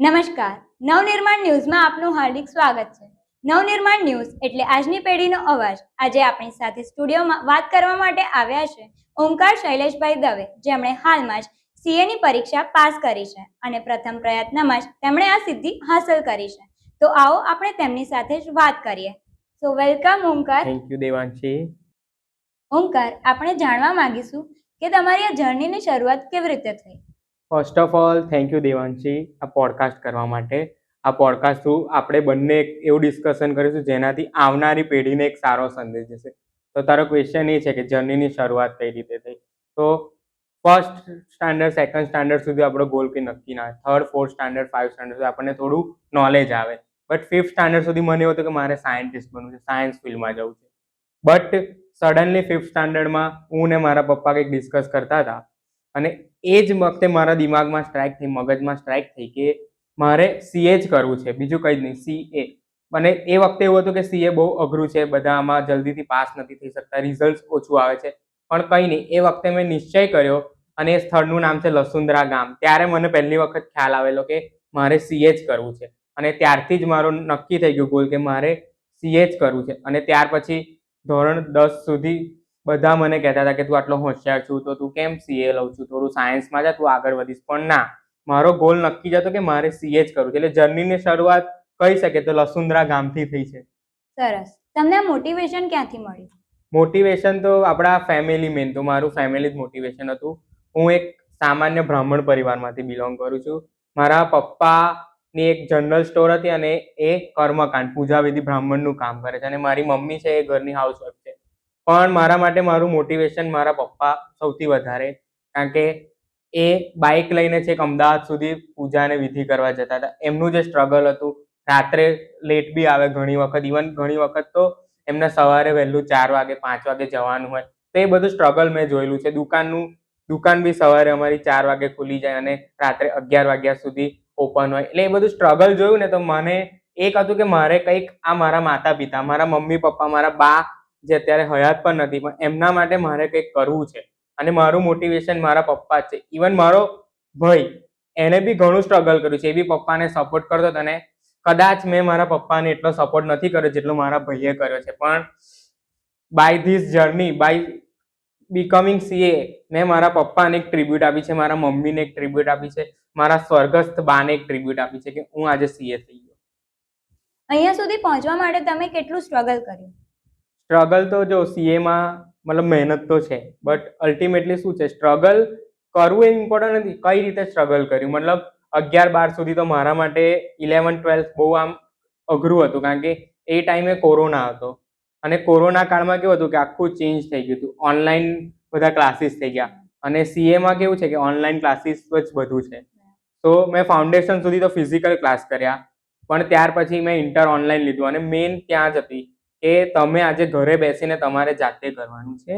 નમસ્કાર. નવનિર્માણ ન્યૂઝમાં આપનું હાર્દિક સ્વાગત છે. નવનિર્માણ ન્યૂઝ એટલે આજની પેઢીનો અવાજ. આજે આપણી સાથે સ્ટુડિયોમાં વાત કરવા માટે આવ્યા છે ઓમકાર શૈલેષભાઈ દવે, જેમણે હાલમાં જ સીએની પરીક્ષા પાસ કરી છે અને પ્રથમ પ્રયત્નમાં જ તેમણે આ સિદ્ધિ હાંસલ કરી છે. તો આવો આપણે તેમની સાથે જ વાત કરીએ. સો welcome Omkar. Thank you Devanshi. Omkar, આપણે જાણવા માંગીશું કે તમારી આ જર્નીની શરૂઆત કેવી રીતે થઈ. First of all thank you Devanshi આ પોડકાસ્ટ કરવા માટે. આ પોડકાસ્ટ થ્રુ આપણે બંને એવું ડિસ્કશન કરીશું જેનાથી આવનારી પેઢીને એક સારો સંદેશ જશે. તો તારો ક્વેશ્ચન એ છે કે જર્નીની શરૂઆત કઈ રીતે થઈ. તો ફર્સ્ટ સ્ટાન્ડર્ડ સેકન્ડ સ્ટાન્ડર્ડ સુધી આપણો ગોલ કંઈ નક્કી ના હોય. થર્ડ ફોર્થ સ્ટાન્ડર્ડ 5 સ્ટાન્ડર્ડ સુધી આપણને થોડું નોલેજ આવે. બટ 5th સ્ટાન્ડર્ડ સુધી મને એવું હતું કે મારે સાયન્ટિસ્ટ બનવું છે, સાયન્સ ફિલ્ડમાં જવું છે. બટ સડનલી 5th સ્ટાન્ડર્ડમાં હું ને મારા પપ્પા કંઈક ડિસ્કસ કરતા હતા અને એ જ વખતે મારા દિમાગમાં સ્ટ્રાઇક થઈ, મગજમાં સ્ટ્રાઇક થઈ કે મારે સીએ જ કરવું છે, બીજું કંઈ જ નહીં, સીએ. અને એ વખતે એવું હતું કે સીએ બહુ અઘરું છે, બધા આમાં જલ્દીથી પાસ નથી થઈ શકતા, રિઝલ્ટ ઓછું આવે છે. પણ કંઈ નહીં, એ વખતે મેં નિશ્ચય કર્યો અને એ સ્થળનું નામ છે લસુંદરા ગામ. ત્યારે મને પહેલી વખત ખ્યાલ આવેલો કે મારે સીએ જ કરવું છે અને ત્યારથી જ મારો નક્કી થઈ ગયું ગોલ કે મારે સીએ જ કરવું છે. અને ત્યાર પછી ધોરણ 10 સુધી બધા મને કહેતા હતા કે તું આટલો હોશિયાર છું તો તું કેમ સીએ લઉં છું, થોડું સાયન્સમાં જા, તું આગળ વધીશ. પણ ના, મારો ગોલ નક્કી જ હતો કે મારે સીએ જ કરવું છે. એટલે જર્નીની શરૂઆત કહી શકે તો લસુંદરા ગામથી થઈ છે. સરસ. તમને આ મોટિવેશન ક્યાંથી મળ્યું? મોટિવેશન તો આપણા ફેમિલી, મેન તો મારું ફેમિલી જ મોટિવેશન હતું. હું એક સામાન્ય બ્રાહ્મણ પરિવારમાંથી બિલોંગ કરું છું. મારા પપ્પાની એક જનરલ સ્ટોર હતી અને એ કર્મકાંડ, પૂજાવિધિ, બ્રાહ્મણનું કામ કરે છે અને મારી મમ્મી છે એ ઘરની હાઉસવાઈફ છે. પણ મારા માટે મારું મોટિવેશન મારા પપ્પા સૌથી વધારે, કારણ કે એ બાઇક લઈને છેક અમદાવાદ સુધી પૂજાને વિધિ કરવા જતા હતા. એમનું જે સ્ટ્રગલ હતું, રાત્રે લેટ બી આવે ઘણી વખત, ઇવન ઘણી વખત તો એમને સવારે વહેલું 4 વાગે 5 વાગે જવાનું હોય. તો એ બધું સ્ટ્રગલ મેં જોયેલું છે. દુકાન બી સવારે અમારી 4 વાગે ખુલી જાય અને રાત્રે 11 વાગ્યા સુધી ઓપન હોય. એટલે એ બધું સ્ટ્રગલ જોયું ને તો મને એક હતું કે મારે કંઈક આ મારા માતા પિતા, મારા મમ્મી પપ્પા, મારા બા જે અત્યારે હયાત પણ નથી, પણ એમના માટે મારે કંઈક કરવું છે. અને મારું મોટિવેશન મારા પપ્પા જ છે. ઇવન મારો ભાઈ, એણે બી ઘણું સ્ટ્રગલ કર્યું છે, એ બી પપ્પાને સપોર્ટ કરતો હતો અને કદાચ મેં મારા પપ્પાને એટલો સપોર્ટ નથી કર્યો જેટલો મારા ભાઈએ કર્યો છે. પણ by this journey, by becoming CA, મેં મારા પપ્પાને એક ટ્રિબ્યુટ આપી છે, મારા મમ્મીને એક ટ્રિબ્યુટ આપી છે, મારા સ્વર્ગસ્થ બાને એક ટ્રિબ્યુટ આપી છે કે હું આજે સીએ થઈ ગયો. અહીંયા સુધી પહોંચવા માટે તમે કેટલું સ્ટ્રગલ કર્યું? સ્ટ્રગલ તો જો સીએમાં મતલબ મહેનત તો છે, બટ અલ્ટિમેટલી શું છે, સ્ટ્રગલ કરવું એ ઇમ્પોર્ટન્ટ નથી, કઈ રીતે સ્ટ્રગલ કર્યું. મતલબ 11-12 સુધી તો મારા માટે 11-12 બહુ આમ અઘરું હતું, કારણ કે એ ટાઈમે કોરોના હતો અને કોરોના કાળમાં કેવું હતું કે આખું ચેન્જ થઈ ગયું હતું. ઓનલાઈન બધા ક્લાસીસ થઈ ગયા અને સીએમાં કેવું છે કે ઓનલાઈન ક્લાસીસ જ બધું છે. તો મેં ફાઉન્ડેશન સુધી તો ફિઝિકલ ક્લાસ કર્યા, પણ ત્યાર પછી મેં ઇન્ટર ઓનલાઈન લીધું અને મેઇન ત્યાં જ હતી કે તમે આજે ઘરે બેસીને તમારે જાતે કરવાનું છે.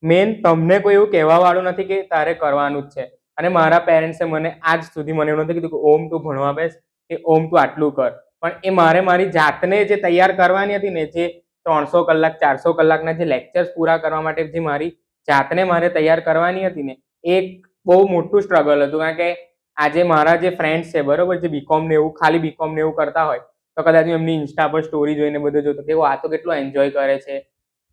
મેન તમને કોઈ એવું કહેવા વાળું નથી કે તારે કરવાનું જ છે. અને મારા પેરેન્ટ્સે મને આજ સુધી મને એવું નથી કીધું કે ઓમ તું ભણવા બેસ, કે ઓમ તું આટલું કર. પણ એ મારે મારી જાતને જે તૈયાર કરવાની હતી ને, જે 300 કલાક 400 કલાકના જે લેક્ચર્સ પૂરા કરવા માટે જે મારી જાતને મારે તૈયાર કરવાની હતી ને, એ બહુ મોટું સ્ટ્રગલ હતું. કારણ કે આજે મારા જે ફ્રેન્ડ્સ છે બરોબર, જે બીકોમ ને એવું, ખાલી બીકોમ ને એવું કરતા હોય તો કદાચ હું એમની ઇન્સ્ટા પર સ્ટોરી જોઈને બધું જોતો કે આ તો કેટલું એન્જોય કરે છે,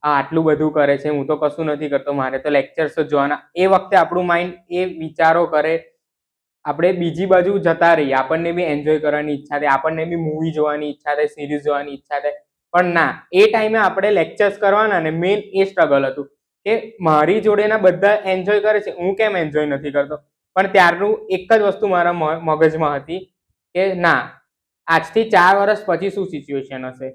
આ આટલું બધું કરે છે, હું તો કશું નથી કરતો, મારે તો લેક્ચર્સ જ જોવાના. એ વખતે આપણું માઇન્ડ એ વિચારો કરે, આપણે બીજી બાજુ જતા રહીએ. આપણને બી એન્જોય કરવાની ઈચ્છા થાય, આપણને બી મૂવી જોવાની ઈચ્છા થાય, સિરીઝ જોવાની ઈચ્છા થાય. પણ ના, એ ટાઈમે આપણે લેક્ચર્સ કરવાના ને, મેઇન એ સ્ટ્રગલ હતું કે મારી જોડેના બધા એન્જોય કરે છે, હું કેમ એન્જોય નથી કરતો. પણ ત્યારનું એક જ વસ્તુ મારા મગજમાં હતી કે ના, આજથી 4 વર્ષ પછી શું સિચ્યુએશન હશે.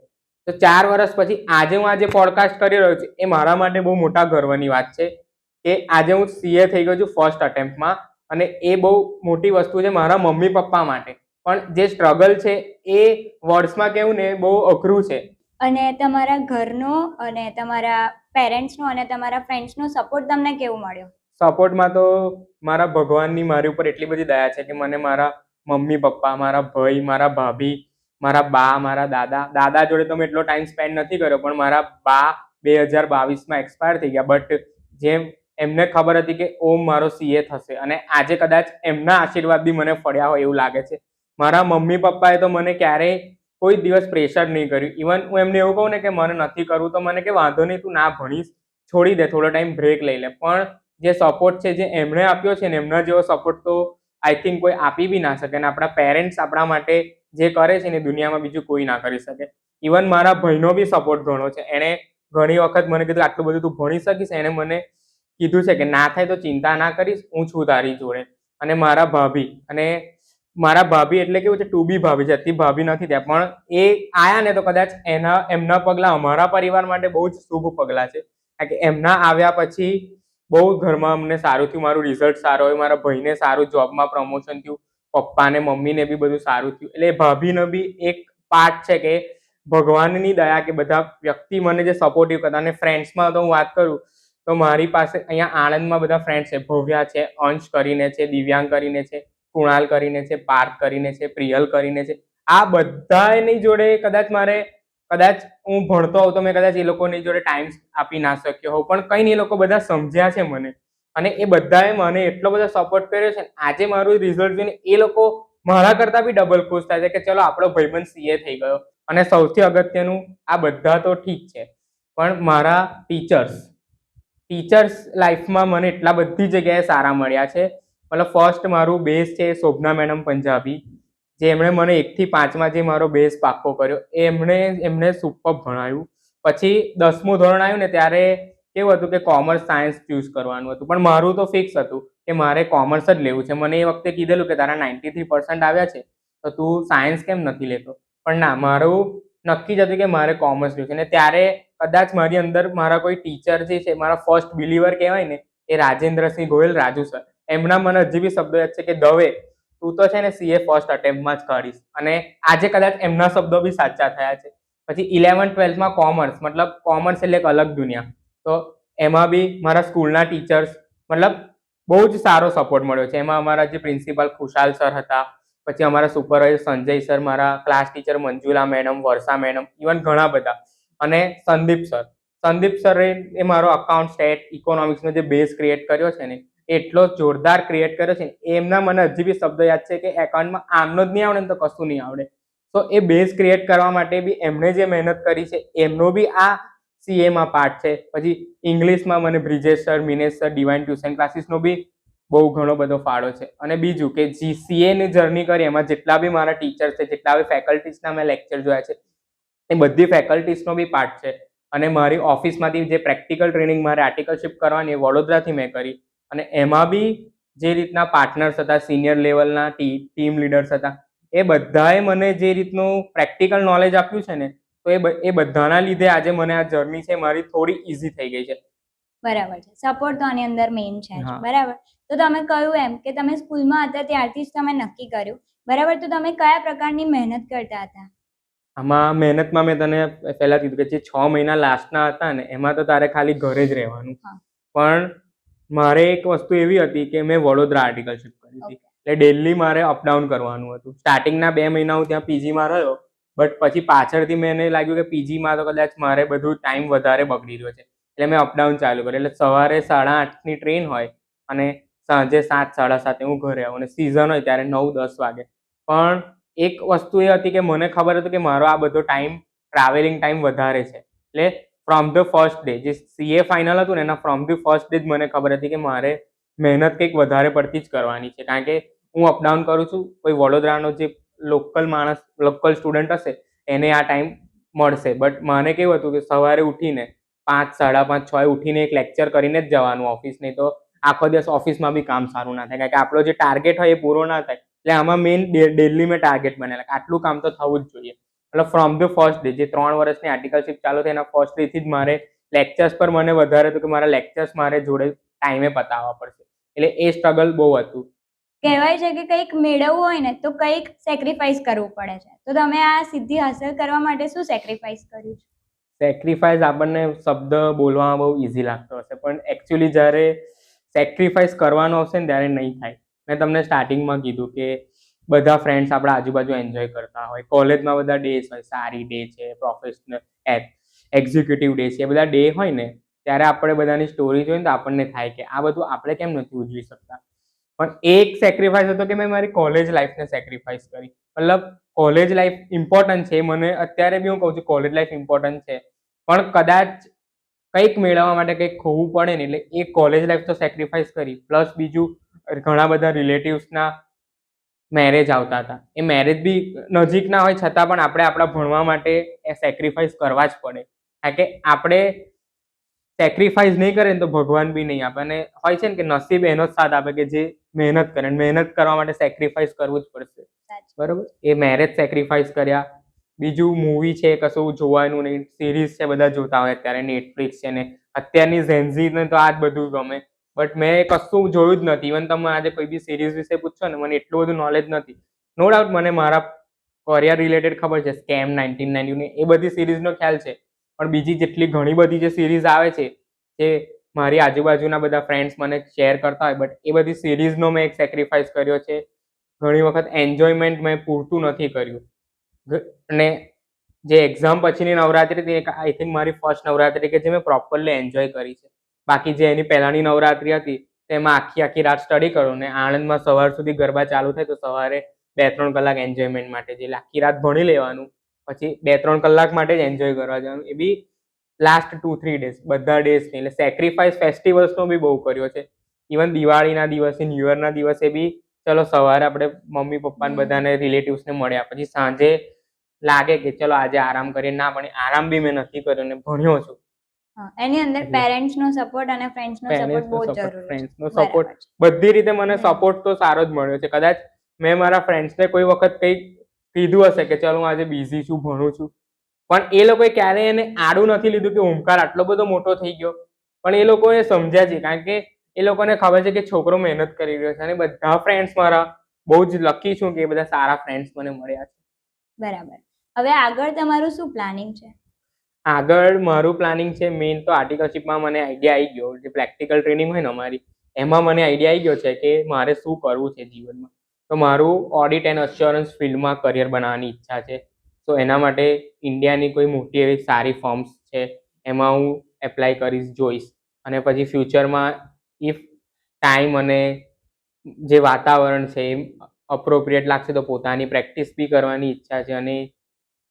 તો 4 વર્ષ પછી આજે હું આજે પોડકાસ્ટ કરી રહ્યો છું, એ મારા માટે બહુ મોટા ગર્વની વાત છે કે આજે હું સીએ થઈ ગયો છું ફર્સ્ટ અટેમ્પ્ટમાં. અને એ બહુ મોટી વસ્તુ છે મારા મમ્મી પપ્પા માટે. પણ જે સ્ટ્રગલ છે એ વર્ડ્સમાં કેવું ને બહુ અઘરું છે. અને તમારા ઘરનો અને તમારા પેરેન્ટ્સનો અને તમારા ફ્રેન્ડ્સનો સપોર્ટ તમને કેવું મળ્યો? સપોર્ટમાં તો મારા ભગવાનની મારી ઉપર એટલી બધી દયા છે કે મને મારા મમ્મી પપ્પા, મારા ભાઈ, મારા ભાભી, મારા બા, મારા દાદા જોડે તો મેં એટલો ટાઈમ સ્પેન્ડ નથી કર્યો, પણ મારા બા 2022માં એક્સપાયર થઈ ગયા. બટ જેમ એમને ખબર હતી કે ઓમ મારો સીએ થશે અને આજે કદાચ એમના આશીર્વાદ બી મને ફળ્યા હોય એવું લાગે છે. મારા મમ્મી પપ્પાએ તો મને ક્યારેય કોઈ દિવસ પ્રેશર નહીં કર્યું. ઇવન હું એમને એવું કહું ને કે મને નથી કરવું તો મને કે વાંધો નહીં, તું ના ભણીશ, છોડી દે, થોડો ટાઈમ બ્રેક લઈ લે. પણ જે સપોર્ટ છે જે એમણે આપ્યો છે ને એમના જેવો સપોર્ટ તો આઈ થિંક કોઈ આપી બી ના શકે. અને આપણા પેરેન્ટ્સ આપણા માટે જે કરે છે ને દુનિયામાં બીજું કોઈ ના કરી શકે. ઇવન મારા ભાઈનો બી સપોર્ટ ઘણો છે. એણે ઘણી વખત મને કીધું આટલું બધું તું ભણી શકીશ. એણે મને કીધું છે કે ના થાય તો ચિંતા ના કરીશ, હું છું તારી જોડે. અને મારા ભાભી એટલે કેવું છે, ટુ બી ભાભી છે, અત્યારે ભાભી નથી ત્યાં, પણ એ આયા ને તો કદાચ એમના પગલા અમારા પરિવાર માટે બહુ જ શુભ પગલા છે. કારણ કે એમના આવ્યા પછી બહુ ઘરમાં અમને સારું થયું, મારું રિઝલ્ટ સારું હોય, મારા ભાઈને સારું જોબમાં પ્રમોશન થયું, પપ્પાને મમ્મીને બી બધું સારું થયું. એટલે ભાભીનો બી એક પાર્ટ છે કે ભગવાનની દયા કે બધા વ્યક્તિ મને જે સપોર્ટિવ કરતા. અને ફ્રેન્ડ્સમાં તો હું વાત કરું તો મારી પાસે અહીંયા આણંદમાં બધા ફ્રેન્ડ્સ છે. ભવ્યા છે, અંશ કરીને છે, દિવ્યાંગ કરીને છે, કુણાલ કરીને છે, પાર્થ કરીને છે, પ્રિયલ કરીને છે. આ બધાની જોડે કદાચ હું ભણતો હોઉં તો મેં કદાચ એ લોકોની જોડે ટાઈમ આપી ના શક્યો હોઉં, પણ કંઈ નહીં, એ લોકો બધા સમજ્યા છે મને. અને એ બધાએ મને એટલો બધો સપોર્ટ કર્યો છે. આજે મારું રિઝલ્ટ જોઈને એ લોકો મારા કરતા બી ડબલ ખુશ થાય છે કે ચલો આપણો ભાઈબંધ સીએ થઈ ગયો. અને સૌથી અગત્યનું, આ બધા તો ઠીક છે, પણ મારા ટીચર્સ લાઈફમાં મને એટલા બધી જગ્યાએ સારા મળ્યા છે. મતલબ ફર્સ્ટ મારું બેઝ છે શોભના મેડમ પંજાબી, જે એમણે મને 1 થી 5માં જે મારો બેઝ પાક્કો કર્યો. એમણે સુપર ભણાવ્યું. પછી 10મું ધોરણ આવ્યું ને ત્યારે કેવું હતું કે કોમર્સ સાયન્સ ચૂઝ કરવાનું હતું, પણ મારું તો ફિક્સ હતું કે મારે કોમર્સ જ લેવું છે. મને એ વખતે કીધેલું કે તારા 93% આવ્યા છે તો તું સાયન્સ કેમ નથી લેતો, પણ ના, મારું નક્કી જ હતું કે મારે કોમર્સ લેવું છે. અને ત્યારે કદાચ મારી અંદર મારા કોઈ ટીચર જે છે, મારા ફર્સ્ટ બિલીવર કહેવાય ને, એ રાજેન્દ્રસિંહ ગોયલ, રાજુ સર. એમના મને હજી બી શબ્દો યાદ છે કે દવે, તું તો છે ને સીએ ફર્સ્ટ અટેમ્પમાં જ કાઢીશ. અને આજે કદાચ એમના શબ્દો બી સાચા થયા છે. પછી 11th-12thમાં કોમર્સ, મતલબ કોમર્સ એટલે એક અલગ દુનિયા. તો એમાં બી મારા સ્કૂલના ટીચર્સ, મતલબ બહુ જ સારો સપોર્ટ મળ્યો છે. એમાં અમારા જે પ્રિન્સિપાલ ખુશાલ સર હતા, પછી અમારા સુપરવાઇઝર સંજય સર, મારા ક્લાસ ટીચર મંજુલા મેડમ, વર્ષા મેડમ, ઇવન ઘણા બધા. અને સંદીપ સરે એ મારો અકાઉન્ટ, સ્ટેટ, ઇકોનોમિક્સનો જે બેઝ ક્રિએટ કર્યો છે ને, એટલો જોરદાર ક્રિએટ કર્યો છે. એમના મને હજી બી શબ્દો યાદ છે કે એકાઉન્ટમાં આમનો જ નહીં આવડે ને તો કશું નહીં આવડે. તો એ બેઝ ક્રિએટ કરવા માટે બી એમણે જે મહેનત કરી છે એમનો બી આ સીએમાં પાર્ટ છે. પછી ઇંગ્લિશમાં મને Brijesh sir, Minesh sir, divine tuition ક્લાસીસનો બી બહુ ઘણો બધો ફાળો છે. અને બીજું કે સીએની જર્ની કરી એમાં જેટલા બી મારા ટીચર છે, જેટલા બી ફેકલ્ટીઝના મેં લેક્ચર જોયા છે, એ બધી ફેકલ્ટીઝનો બી પાર્ટ છે. અને મારી ઓફિસમાંથી જે પ્રેક્ટિકલ ટ્રેનિંગ મારે આર્ટિકલશિપ કરવાની એ વડોદરાથી મેં કરી. અને એમાં બી જે રીતના પાર્ટનર્સ હતા, સિનિયર લેવલના ટીમ લીડર્સ હતા, એ બધાએ મને જે રીતનું પ્રેક્ટિકલ નોલેજ આપ્યું છે ને, તો એ બધાના લીધે આજે મને આ જર્ની છે મારી થોડી ઇઝી થઈ ગઈ છે. બરાબર છે. સપોર્ટ તો આની અંદર મેઇન છે જ. હા. બરાબર. તો તમે કહ્યું એમ કે તમે સ્કૂલમાં હતા ત્યારથી જ તમે નક્કી કર્યું. બરાબર. તો તમે કયા પ્રકારની મહેનત કરતા હતા? આમાં મહેનતમાં મેં તને પહેલા કીધું કે જે 6 મહિના લાસ્ટના હતા ને, એમાં તો તારે ખાલી ઘરે જ રહેવાનું. હા. પણ મારે એક વસ્તુ એવી હતી કે મેં વડોદરા આર્ટિકલશિપ કરી હતી. એટલે ડેલી મારે અપડાઉન કરવાનું હતું. સ્ટાર્ટિંગના 2 મહિના હું ત્યાં પીજીમાં રહ્યો, બટ પછી પાછળથી મને લાગ્યું કે પીજીમાં તો કદાચ મારે બધું ટાઈમ વધારે બગડી રહ્યો છે. એટલે મેં અપડાઉન ચાલુ કર્યું. એટલે સવારે 8:30ની ટ્રેન હોય અને સાંજે 7, 7:30 હું ઘરે આવું. અને સિઝન હોય ત્યારે 9-10 વાગે. પણ એક વસ્તુ એ હતી કે મને ખબર હતી કે મારો આ બધો ટાઈમ, ટ્રાવેલિંગ ટાઈમ વધારે છે. એટલે ફ્રોમ ધ ફર્સ્ટ ડે, જે સીએ ફાઇનલ હતું ને એના ફ્રોમ ધ ફર્સ્ટ ડે જ મને ખબર હતી કે મારે મહેનત કંઈક વધારે પડતી જ કરવાની છે. કારણ કે હું અપડાઉન કરું છું, કોઈ વડોદરાનો જે લોકલ સ્ટુડન્ટ હશે એને આ ટાઈમ મળશે. બટ મને કેવું હતું કે સવારે ઉઠીને 5, 5:30, 6 ઉઠીને એક લેક્ચર કરીને જ જવાનું ઓફિસ. નહીં તો આખો દિવસ ઓફિસમાં બી કામ સારું ના થાય, કારણ કે આપણો જે ટાર્ગેટ હોય એ પૂરો ના થાય. એટલે આમાં મેઇન ડેલી મેં ટાર્ગેટ બનાવેલા કે આટલું કામ તો થવું જ જોઈએ. મતલબ ફ્રોમ ધ ફર્સ્ટ ડે, જે 3 વર્ષની આર્ટિકલશિપ ચાલુ થઈ એના ફર્સ્ટ ડેથી જ મારે લેક્ચર્સ પર મને વધારે હતું કે મારા લેક્ચર્સ મારે જોડે ટાઈમે પતાવવા પડશે. એટલે એ સ્ટ્રગલ બહુ હતું. કહેવાય છે કે કંઈક મેળવવું હોય ને તો કંઈક સેક્રિફાઈસ કરવું પડે છે. તો તમે આ સિદ્ધિ હાંસલ કરવા માટે શું સેક્રિફાઈસ કર્યું છે? સેક્રિફાઈસ આપણને શબ્દ બોલવામાં બહુ ઇઝી લાગતો હશે, પણ એકચ્યુઅલી જ્યારે સેક્રિફાઈસ કરવાનો હશે ને ત્યારે નહીં થાય. મેં તમને સ્ટાર્ટિંગમાં કીધું કે બધા ફ્રેન્ડ્સ આપણા આજુબાજુ એન્જોય કરતા હોય, કોલેજમાં બધા ડેઝ હોય, સારી ડે છે, પ્રોફેશનલ, એક્ઝિક્યુટિવ ડે છે, એ બધા ડે હોય ને ત્યારે આપણે બધાની સ્ટોરી જોઈએ તો આપણને થાય કે આ બધું આપણે કેમ નથી ઉજવી શકતા. પણ એક સેક્રિફાઈસ હતો કે મેં મારી કોલેજ લાઈફને સેક્રિફાઈસ કરી. મતલબ કોલેજ લાઈફ ઇમ્પોર્ટન્ટ છે, મને અત્યારે બી હું કહું છું કોલેજ લાઈફ ઇમ્પોર્ટન્ટ છે, પણ કદાચ કંઈક મેળવવા માટે કંઈક ખોવું પડે ને, એટલે એ કોલેજ લાઈફ તો સેક્રિફાઈસ કરી. પ્લસ બીજું ઘણા બધા રિલેટિવ્સના મેરેજ આવતા હતા. એ મેરેજ બી નજીકના હોય છતાં પણ આપણે આપણા ભણવા માટે એ સેક્રિફાઈસ કરવા જ પડે. કારણ કે આપણે સેક્રિફાઈસ નહીં કરે ને તો ભગવાન બી નહીં આપે. અને હોય છે ને કે નસીબ એનો જ સાથ આપે કે જે મહેનત કરે. મહેનત કરવા માટે સેક્રિફાઈસ કરવું જ પડશે. બરોબર, એ મેરેજ સેક્રિફાઈસ કર્યા. બીજું મૂવી છે કશું જોવાનું નહીં, સિરીઝ છે બધા જોતા હોય અત્યારે, નેટફ્લિક્સ છે ને અત્યારની ઝેન્ઝીને તો આ જ બધું ગમે. બટ મેં કશું જોયું જ નથી. ઇવન તમે આજે કોઈ બી સિરીઝ વિશે પૂછશો ને, મને એટલું બધું નોલેજ નથી. નો ડાઉટ મને મારા કરિયર રિલેટેડ ખબર છે, સ્કેમ 1999 એ બધી સિરીઝનો ખ્યાલ છે. પણ બીજી જેટલી ઘણી બધી જે સિરીઝ આવે છે, જે મારી આજુબાજુના બધા ફ્રેન્ડ્સ મને શેર કરતા હોય, બટ એ બધી સિરીઝનો મેં એક સેક્રિફાઈસ કર્યો છે. ઘણી વખત એન્જોયમેન્ટ મેં પૂરતું નથી કર્યું. અને જે એક્ઝામ પછીની નવરાત્રી હતી, આઈ થિંક મારી ફર્સ્ટ નવરાત્રી કે જે મેં પ્રોપરલી એન્જોય કરી છે. બાકી જે એની પહેલાની નવરાત્રી હતી તેમાં આખી રાત સ્ટડી કરું ને આણંદમાં સવાર સુધી ગરબા ચાલુ થાય તો સવારે 2-3 કલાક એન્જોયમેન્ટ માટે, જે આખી રાત ભણી લેવાનું, પછી 2-3 કલાક માટે જ એન્જોય કરવા જવાનું. એ બી લાસ્ટ 2-3 ડેઝ, બધા ડેઝ નહીં. એટલે સેક્રિફાઈસ ફેસ્ટિવલ્સનો બી બહુ કર્યો છે. ઇવન દિવાળીના દિવસે, ન્યુ યરના દિવસે બી ચલો સવારે આપણે મમ્મી પપ્પાને બધાને રિલેટિવ્સને મળ્યા, પછી સાંજે લાગે કે ચલો આજે આરામ કરીએ, ના પણ આરામ બી મેં નથી કર્યો ને ભણ્યો છું. એની અંદર પેરેન્ટ્સ નો સપોર્ટ અને ફ્રેન્ડ્સ નો સપોર્ટ બહુ જરૂરી છે. ફ્રેન્ડ્સનો સપોર્ટ બધી રીતે મને સપોર્ટ તો સારો જ મળ્યો છે. કદાચ મેં મારા ફ્રેન્ડ્સને કોઈ વખત કંઈક કીધું હશે કે ચલો હું આજે બિઝી છું, ભણું છું, પણ એ લોકોએ ક્યારેય એને આડું નથી લીધું કે ઓમકાર આટલો બધો મોટો થઈ ગયો. પણ એ લોકોએ સમજ્યા છે, કારણ કે એ લોકોને ખબર છે કે છોકરો મહેનત કરી રહ્યો છે. અને બધા ફ્રેન્ડ્સ મારા બહુ જ લકી છું કે એ બધા સારા ફ્રેન્ડ્સ મને મળ્યા છે. બરાબર. હવે આગળ તમારું શું પ્લાનિંગ છે? આગળ મારું પ્લાનિંગ છે, મેઇન તો આર્ટિકલશીપમાં મને આઈડિયા આવી ગયો, જે પ્રેક્ટિકલ ટ્રેનિંગ હોય ને અમારી, એમાં મને આઈડિયા આવી ગયો છે કે મારે શું કરવું છે જીવનમાં. તો મારું ઓડિટ એન્ડ અશ્યોરન્સ ફિલ્ડમાં કરિયર બનાવવાની ઈચ્છા છે. તો એના માટે ઇન્ડિયાની કોઈ મોટી એવી સારી ફર્મ્સ છે એમાં હું એપ્લાય કરીશ, જોઈશ. અને પછી ફ્યુચરમાં ઇફ ટાઈમ અને જે વાતાવરણ છે એ અપ્રોપ્રિએટ લાગશે તો પોતાની પ્રેક્ટિસ બી કરવાની ઈચ્છા છે. અને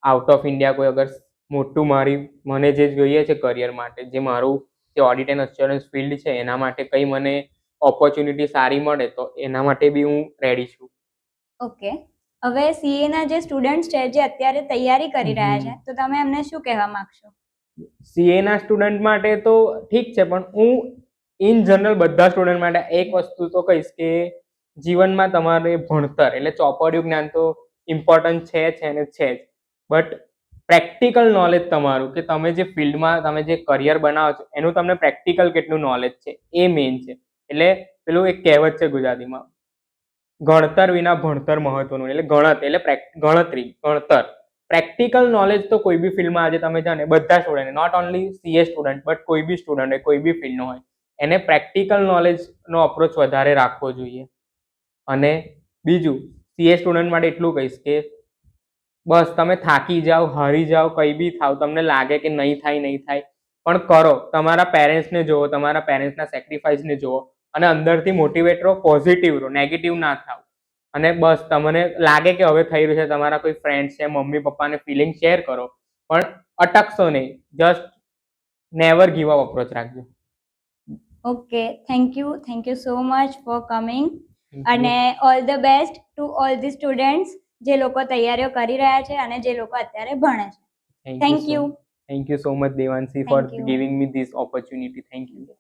આઉટ ઓફ ઇન્ડિયા કોઈ અગર મોટું મને જે જોઈએ છે કરિયર માટે, જે મારું જે ઓડિટ એન્ડ અશ્યોરન્સ ફિલ્ડ છે એના માટે કંઈ મને ઓપોર્ચ્યુનિટી સારી મળે તો એના માટે બી હું રેડી છું. ઓકે. હવે સીએ ના જે સ્ટુડન્ટ્સ છે જે અત્યારે તૈયારી કરી રહ્યા છે, તો તમે એમને શું કહેવા માંગશો? સીએ ના સ્ટુડન્ટ માટે તો ઠીક છે, પણ હું ઇન જનરલ બધા સ્ટુડન્ટ માટે એક વસ્તુ તો કહીશ કે જીવનમાં તમારે ભણતર એટલે ચોપડિયું જ્ઞાન તો ઇમ્પોર્ટન્ટ છે ને છે જ, બટ પ્રેક્ટિકલ નોલેજ તમારું, કે તમે જે ફિલ્ડમાં તમે જે કરિયર બનાવો છો એનું તમને પ્રેક્ટિકલ કેટલું નોલેજ છે એ મેઇન છે. એટલે પેલું એક કહેવત છે ગુજરાતીમાં, ગણતર વિના ભણતર મહત્વનું. એટલે ગણતર પ્રેક્ટિકલ નોલેજ તો કોઈ બી ફિલ્ડમાં આજે તમે જાણે, બધા student, not only CA student but કોઈ બી સ્ટુડન્ટ હોય, કોઈ બી ફિલ્ડનો હોય, એને પ્રેક્ટિકલ નોલેજનો અપ્રોચ વધારે રાખવો જોઈએ. અને બીજું સીએ સ્ટુડન્ટ માટે એટલું કહીશ કે બસ તમે થાકી જાઓ, હારી જાઓ, કંઈ બી થાવ, તમને લાગે કે નહીં થાય, પણ કરો. તમારા પેરેન્ટ્સને જુઓ, તમારા પેરેન્ટ્સના સેક્રિફાઈસને જુઓ અને અંદરથી મોટિવેટ રહો, પોઝિટિવ રહો, નેગેટિવ ના થાવ. અને બસ તમને લાગે કે હવે થઈ રહ્યું છે, તમારા કોઈ ફ્રેન્ડ્સ છે, મમ્મી પપ્પાને ફિલિંગ શેર કરો, પણ અટકશો નહીં. Just never give up approach રાખજો. Okay, thank you so much for coming. અને all the best to all the students જે લોકો તૈયારીઓ કરી રહ્યા છે અને જે લોકો અત્યારે ભણે છે. Thank you so much Devanshi for giving me this opportunity. Thank you.